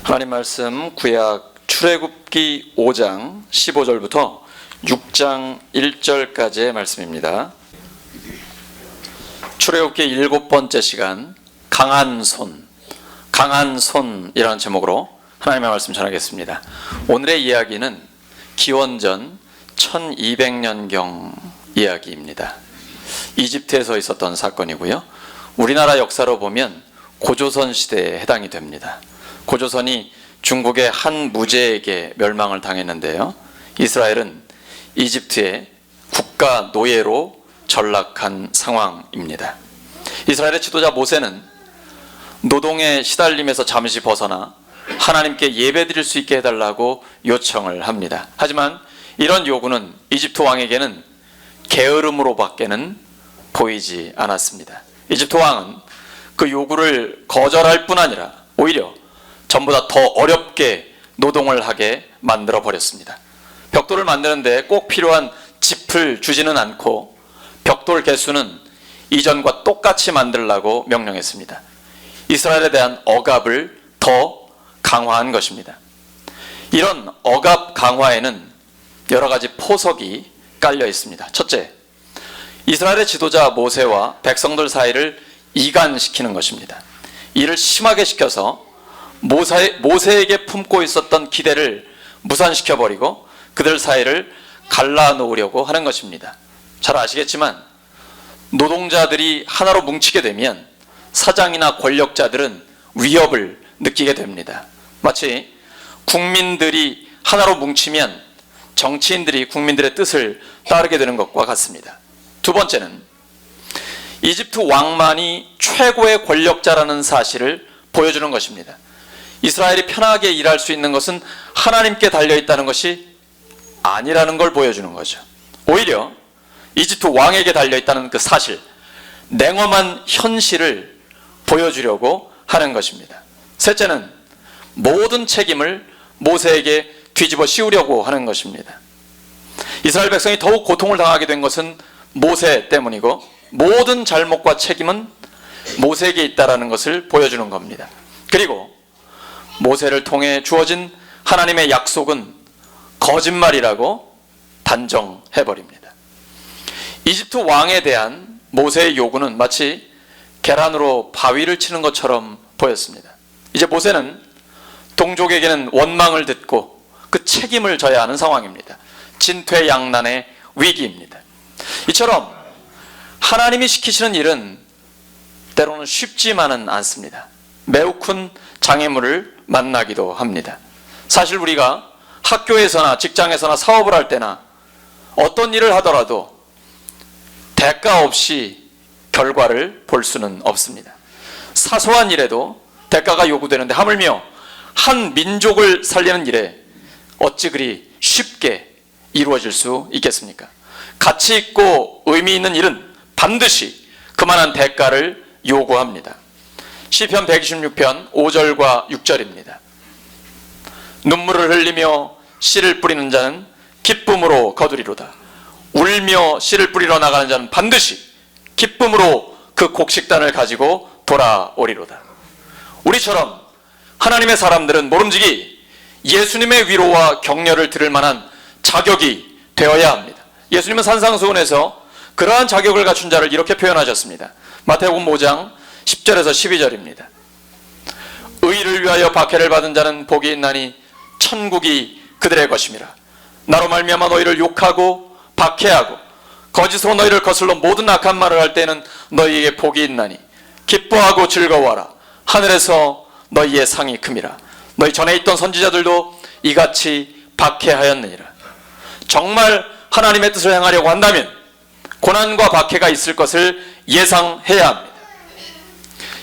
하나님 말씀 구약 출애굽기 5장 15절부터 6장 1절까지의 말씀입니다. 출애굽기 7번째 시간 강한 손이라는 제목으로 하나님의 말씀 전하겠습니다. 오늘의 이야기는 기원전 1200년경 이야기입니다. 이집트에서 있었던 사건이고요. 우리나라 역사로 보면 고조선 시대에 해당이 됩니다. 고조선이 중국의 한 무제에게 멸망을 당했는데요. 이스라엘은 이집트의 국가 노예로 전락한 상황입니다. 이스라엘의 지도자 모세는 노동에 시달림에서 잠시 벗어나 하나님께 예배드릴 수 있게 해달라고 요청을 합니다. 하지만 이런 요구는 이집트 왕에게는 게으름으로밖에는 보이지 않았습니다. 이집트 왕은 그 요구를 거절할 뿐 아니라 오히려 전보다 더 어렵게 노동을 하게 만들어 버렸습니다. 벽돌을 만드는데 꼭 필요한 짚을 주지는 않고 벽돌 개수는 이전과 똑같이 만들라고 명령했습니다. 이스라엘에 대한 억압을 더 강화한 것입니다. 이런 억압 강화에는 여러 가지 포석이 깔려 있습니다. 첫째, 이스라엘의 지도자 모세와 백성들 사이를 이간시키는 것입니다. 이를 심하게 시켜서 모세에게 품고 있었던 기대를 무산시켜버리고 그들 사이를 갈라놓으려고 하는 것입니다. 잘 아시겠지만 노동자들이 하나로 뭉치게 되면 사장이나 권력자들은 위협을 느끼게 됩니다. 마치 국민들이 하나로 뭉치면 정치인들이 국민들의 뜻을 따르게 되는 것과 같습니다. 두 번째는 이집트 왕만이 최고의 권력자라는 사실을 보여주는 것입니다. 이스라엘이 편하게 일할 수 있는 것은 하나님께 달려있다는 것이 아니라는 걸 보여주는 거죠. 오히려 이집트 왕에게 달려있다는 그 사실, 냉엄한 현실을 보여주려고 하는 것입니다. 셋째는 모든 책임을 모세에게 뒤집어 씌우려고 하는 것입니다. 이스라엘 백성이 더욱 고통을 당하게 된 것은 모세 때문이고 모든 잘못과 책임은 모세에게 있다는 것을 보여주는 겁니다. 그리고 모세를 통해 주어진 하나님의 약속은 거짓말이라고 단정해버립니다. 이집트 왕에 대한 모세의 요구는 마치 계란으로 바위를 치는 것처럼 보였습니다. 이제 모세는 동족에게는 원망을 듣고 그 책임을 져야 하는 상황입니다. 진퇴양난의 위기입니다. 이처럼 하나님이 시키시는 일은 때로는 쉽지만은 않습니다. 매우 큰 장애물을 만나기도 합니다. 사실 우리가 학교에서나 직장에서나 사업을 할 때나 어떤 일을 하더라도 대가 없이 결과를 볼 수는 없습니다. 사소한 일에도 대가가 요구되는데 하물며 한 민족을 살리는 일에 어찌 그리 쉽게 이루어질 수 있겠습니까? 가치 있고 의미 있는 일은 반드시 그만한 대가를 요구합니다. 시편 126편 5절과 6절입니다. 눈물을 흘리며 씨를 뿌리는 자는 기쁨으로 거두리로다. 울며 씨를 뿌리러 나가는 자는 반드시 기쁨으로 그 곡식단을 가지고 돌아오리로다. 우리처럼 하나님의 사람들은 모름지기 예수님의 위로와 격려를 들을 만한 자격이 되어야 합니다. 예수님은 산상수훈에서 그러한 자격을 갖춘 자를 이렇게 표현하셨습니다. 마태복음 5장 10절에서 12절입니다. 의를 위하여 박해를 받은 자는 복이 있나니 천국이 그들의 것임이라. 나로 말미암아 너희를 욕하고 박해하고 거짓으로 너희를 거슬러 모든 악한 말을 할 때는 너희에게 복이 있나니 기뻐하고 즐거워하라. 하늘에서 너희의 상이 큼이라. 너희 전에 있던 선지자들도 이같이 박해하였느니라. 정말 하나님의 뜻을 행하려고 한다면 고난과 박해가 있을 것을 예상해야 합니다.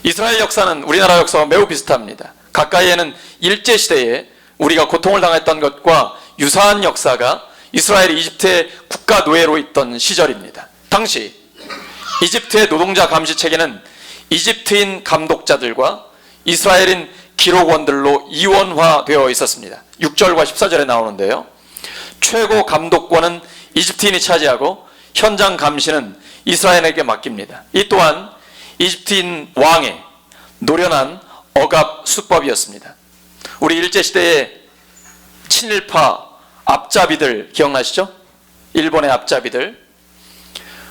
이스라엘 역사는 우리나라 역사와 매우 비슷합니다. 가까이에는 일제시대에 우리가 고통을 당했던 것과 유사한 역사가 이스라엘이 이집트의 국가 노예로 있던 시절입니다. 당시 이집트의 노동자 감시체계는 이집트인 감독자들과 이스라엘인 기록원들로 이원화되어 있었습니다. 6절과 14절에 나오는데요. 최고 감독권은 이집트인이 차지하고 현장 감시는 이스라엘에게 맡깁니다. 이 또한 이집트인 왕의 노련한 억압 수법이었습니다. 우리 일제시대의 친일파 앞잡이들 기억나시죠? 일본의 앞잡이들.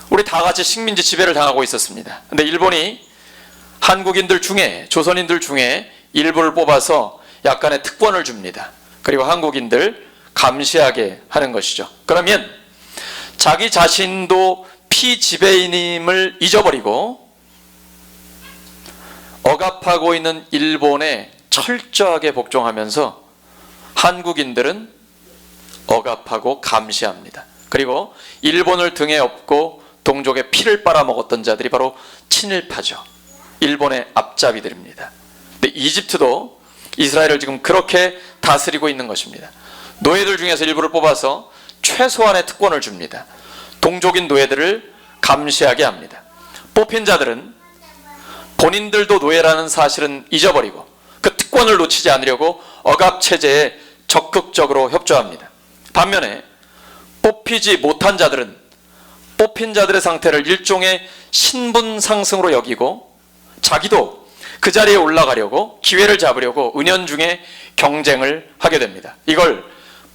우리 다 같이 식민지 지배를 당하고 있었습니다. 근데 일본이 한국인들 중에, 조선인들 중에 일부를 뽑아서 약간의 특권을 줍니다. 그리고 한국인들 감시하게 하는 것이죠. 그러면 자기 자신도 피지배인임을 잊어버리고 억압하고 있는 일본에 철저하게 복종하면서 한국인들은 억압하고 감시합니다. 그리고 일본을 등에 업고 동족의 피를 빨아먹었던 자들이 바로 친일파죠. 일본의 앞잡이들입니다. 근데 이집트도 이스라엘을 지금 그렇게 다스리고 있는 것입니다. 노예들 중에서 일부를 뽑아서 최소한의 특권을 줍니다. 동족인 노예들을 감시하게 합니다. 뽑힌 자들은 본인들도 노예라는 사실은 잊어버리고 그 특권을 놓치지 않으려고 억압체제에 적극적으로 협조합니다. 반면에 뽑히지 못한 자들은 뽑힌 자들의 상태를 일종의 신분 상승으로 여기고 자기도 그 자리에 올라가려고 기회를 잡으려고 은연중에 경쟁을 하게 됩니다. 이걸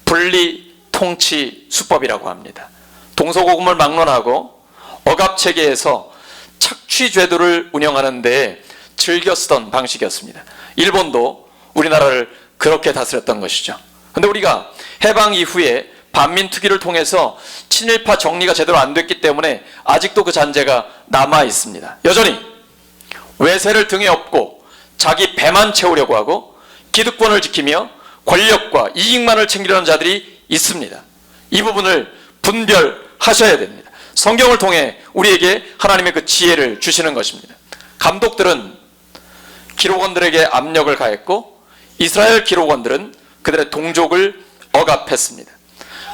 분리 통치 수법이라고 합니다. 동서고금을 막론하고 억압체계에서 착취제도를 운영하는 데 즐겨 쓰던 방식이었습니다. 일본도 우리나라를 그렇게 다스렸던 것이죠. 그런데 우리가 해방 이후에 반민특위를 통해서 친일파 정리가 제대로 안 됐기 때문에 아직도 그 잔재가 남아 있습니다. 여전히 외세를 등에 업고 자기 배만 채우려고 하고 기득권을 지키며 권력과 이익만을 챙기려는 자들이 있습니다. 이 부분을 분별하셔야 됩니다. 성경을 통해 우리에게 하나님의 그 지혜를 주시는 것입니다. 감독들은 기록원들에게 압력을 가했고 이스라엘 기록원들은 그들의 동족을 억압했습니다.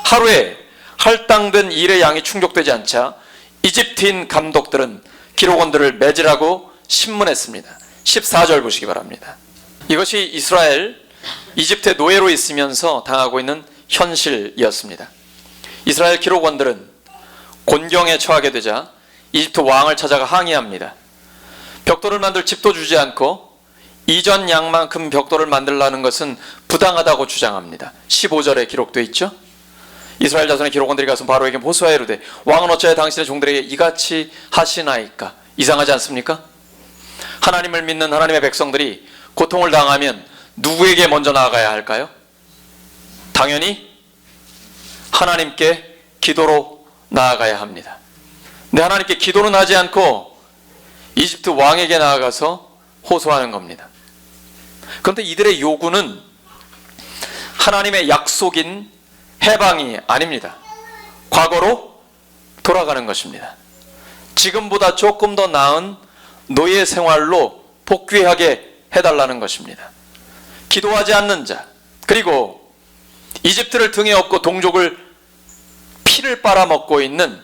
하루에 할당된 일의 양이 충족되지 않자 이집트인 감독들은 기록원들을 매질하고 신문했습니다. 14절 보시기 바랍니다. 이것이 이스라엘, 이집트의 노예로 있으면서 당하고 있는 현실이었습니다. 이스라엘 기록원들은 곤경에 처하게 되자 이집트 왕을 찾아가 항의합니다. 벽돌을 만들 집도 주지 않고 이전 양만큼 벽돌을 만들라는 것은 부당하다고 주장합니다. 15절에 기록되어 있죠. 이스라엘 자손의 기록원들이 가서 바로에게 보수하여 이르되 왕은 어찌하여 당신의 종들에게 이같이 하시나이까? 이상하지 않습니까? 하나님을 믿는 하나님의 백성들이 고통을 당하면 누구에게 먼저 나아가야 할까요? 당연히 하나님께 기도로 나아가야 합니다. 근데 하나님께 기도는 하지 않고 이집트 왕에게 나아가서 호소하는 겁니다. 그런데 이들의 요구는 하나님의 약속인 해방이 아닙니다. 과거로 돌아가는 것입니다. 지금보다 조금 더 나은 노예 생활로 복귀하게 해달라는 것입니다. 기도하지 않는 자, 그리고 이집트를 등에 업고 동족을 피를 빨아먹고 있는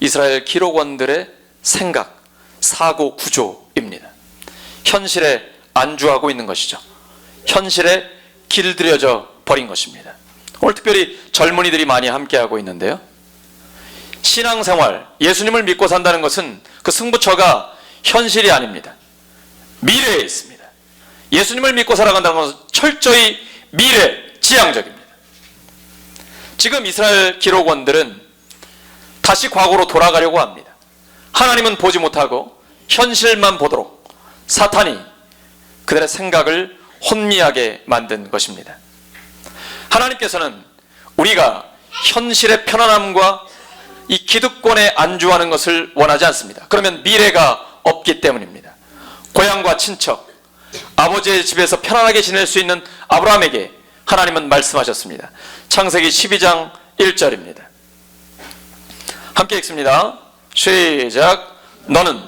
이스라엘 기록원들의 생각, 사고 구조입니다. 현실에 안주하고 있는 것이죠. 현실에 길들여져 버린 것입니다. 오늘 특별히 젊은이들이 많이 함께하고 있는데요. 신앙생활, 예수님을 믿고 산다는 것은 그 승부처가 현실이 아닙니다. 미래에 있습니다. 예수님을 믿고 살아간다는 것은 철저히 미래지향적입니다. 지금 이스라엘 기록원들은 다시 과거로 돌아가려고 합니다. 하나님은 보지 못하고 현실만 보도록 사탄이 그들의 생각을 혼미하게 만든 것입니다. 하나님께서는 우리가 현실의 편안함과 이 기득권에 안주하는 것을 원하지 않습니다. 그러면 미래가 없기 때문입니다. 고향과 친척, 아버지의 집에서 편안하게 지낼 수 있는 아브라함에게 하나님은 말씀하셨습니다. 창세기 12장 1절입니다. 함께 읽습니다. 시작. 너는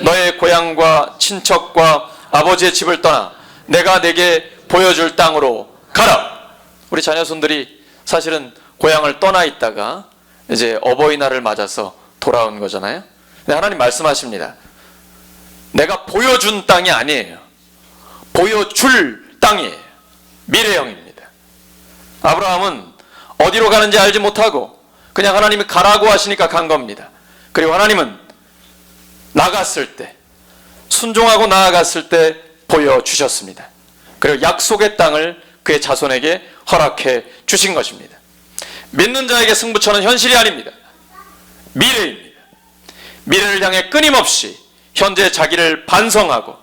너의 고향과 친척과 아버지의 집을 떠나 내가 내게 보여줄 땅으로 가라. 우리 자녀손들이 사실은 고향을 떠나 있다가 이제 어버이날을 맞아서 돌아온 거잖아요. 근데 하나님 말씀하십니다. 내가 보여준 땅이 아니에요. 보여줄 땅이에요. 미래형입니다. 아브라함은 어디로 가는지 알지 못하고 그냥 하나님이 가라고 하시니까 간 겁니다. 그리고 하나님은 나갔을 때, 순종하고 나아갔을 때 보여주셨습니다. 그리고 약속의 땅을 그의 자손에게 허락해 주신 것입니다. 믿는 자에게 승부처는 현실이 아닙니다. 미래입니다. 미래를 향해 끊임없이 현재 자기를 반성하고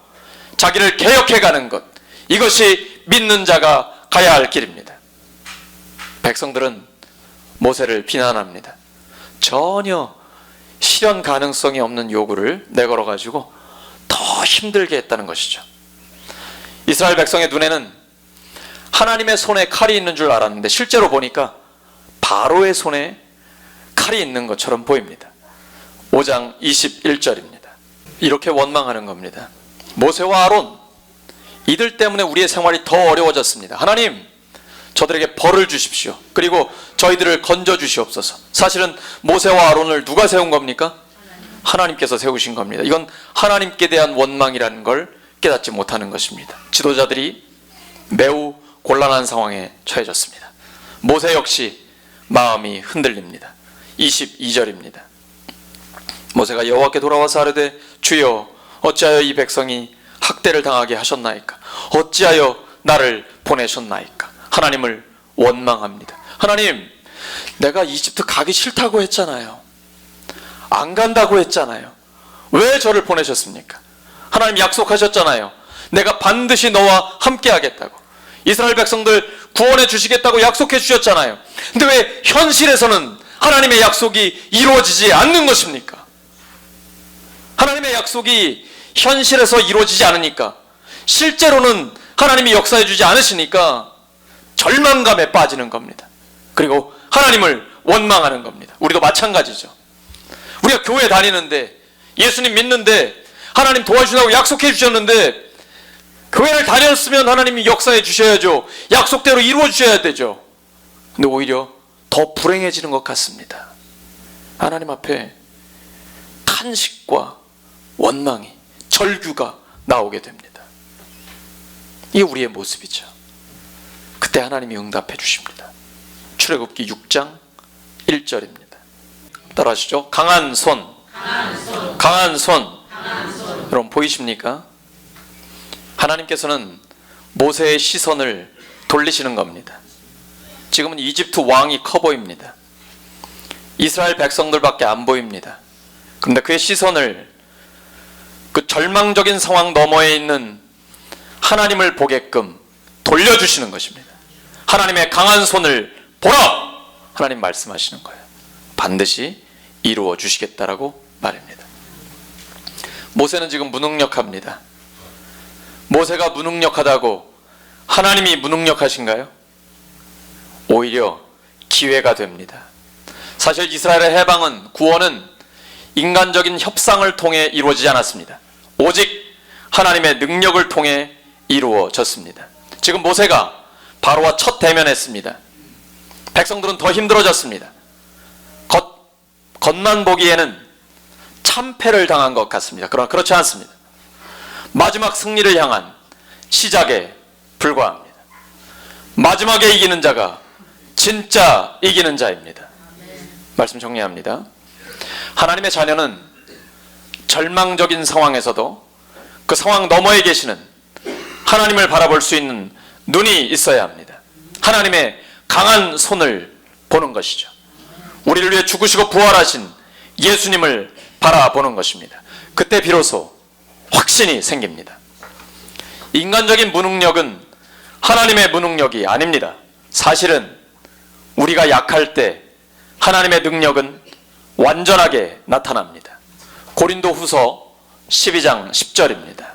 자기를 개혁해가는 것, 이것이 믿는 자가 가야 할 길입니다. 백성들은 모세를 비난합니다. 전혀 실현 가능성이 없는 요구를 내걸어가지고 더 힘들게 했다는 것이죠. 이스라엘 백성의 눈에는 하나님의 손에 칼이 있는 줄 알았는데 실제로 보니까 바로의 손에 칼이 있는 것처럼 보입니다. 5장 21절입니다. 이렇게 원망하는 겁니다. 모세와 아론, 이들 때문에 우리의 생활이 더 어려워졌습니다. 하나님, 저들에게 벌을 주십시오. 그리고 저희들을 건져 주시옵소서. 사실은 모세와 아론을 누가 세운 겁니까? 하나님께서 세우신 겁니다. 이건 하나님께 대한 원망이라는 걸 깨닫지 못하는 것입니다. 지도자들이 매우 곤란한 상황에 처해졌습니다. 모세 역시 마음이 흔들립니다. 22절입니다. 모세가 여호와께 돌아와서 아뢰되 주여 어찌하여 이 백성이 학대를 당하게 하셨나이까? 어찌하여 나를 보내셨나이까? 하나님을 원망합니다. 하나님, 내가 이집트 가기 싫다고 했잖아요. 안 간다고 했잖아요. 왜 저를 보내셨습니까? 하나님 약속하셨잖아요. 내가 반드시 너와 함께 하겠다고. 이스라엘 백성들 구원해 주시겠다고 약속해 주셨잖아요. 근데 왜 현실에서는 하나님의 약속이 이루어지지 않는 것입니까? 하나님의 약속이 현실에서 이루어지지 않으니까, 실제로는 하나님이 역사해 주지 않으시니까 절망감에 빠지는 겁니다. 그리고 하나님을 원망하는 겁니다. 우리도 마찬가지죠. 우리가 교회 다니는데, 예수님 믿는데, 하나님 도와주신다고 약속해 주셨는데, 교회를 다녔으면 하나님이 역사해 주셔야죠. 약속대로 이루어 주셔야 되죠. 근데 오히려 더 불행해지는 것 같습니다. 하나님 앞에 탄식과 원망이, 절규가 나오게 됩니다. 이게 우리의 모습이죠. 그때 하나님이 응답해 주십니다. 출애굽기 6장 1절입니다. 따라하시죠. 강한 손, 강한 손. 여러분 보이십니까? 하나님께서는 모세의 시선을 돌리시는 겁니다. 지금은 이집트 왕이 커 보입니다. 이스라엘 백성들밖에 안 보입니다. 그런데 그의 시선을 그 절망적인 상황 너머에 있는 하나님을 보게끔 돌려주시는 것입니다. 하나님의 강한 손을 보라! 하나님 말씀하시는 거예요. 반드시 이루어 주시겠다라고 말입니다. 모세는 지금 무능력합니다. 모세가 무능력하다고 하나님이 무능력하신가요? 오히려 기회가 됩니다. 사실 이스라엘의 해방은, 구원은 인간적인 협상을 통해 이루어지지 않았습니다. 오직 하나님의 능력을 통해 이루어졌습니다. 지금 모세가 바로와 첫 대면했습니다. 백성들은 더 힘들어졌습니다. 겉만 보기에는 참패를 당한 것 같습니다. 그러나 그렇지 않습니다. 마지막 승리를 향한 시작에 불과합니다. 마지막에 이기는 자가 진짜 이기는 자입니다. 말씀 정리합니다. 하나님의 자녀는 절망적인 상황에서도 그 상황 너머에 계시는 하나님을 바라볼 수 있는 눈이 있어야 합니다. 하나님의 강한 손을 보는 것이죠. 우리를 위해 죽으시고 부활하신 예수님을 바라보는 것입니다. 그때 비로소 확신이 생깁니다. 인간적인 무능력은 하나님의 무능력이 아닙니다. 사실은 우리가 약할 때 하나님의 능력은 완전하게 나타납니다. 고린도후서 12장 10절입니다.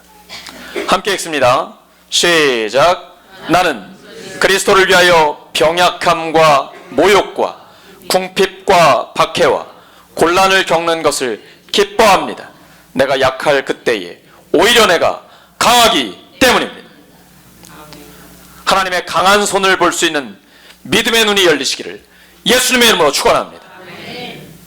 함께 읽습니다. 시작. 나는 그리스도를 위하여 병약함과 모욕과 궁핍과 박해와 곤란을 겪는 것을 기뻐합니다. 내가 약할 그때에 오히려 내가 강하기 때문입니다. 하나님의 강한 손을 볼 수 있는 믿음의 눈이 열리시기를 예수님의 이름으로 축원합니다.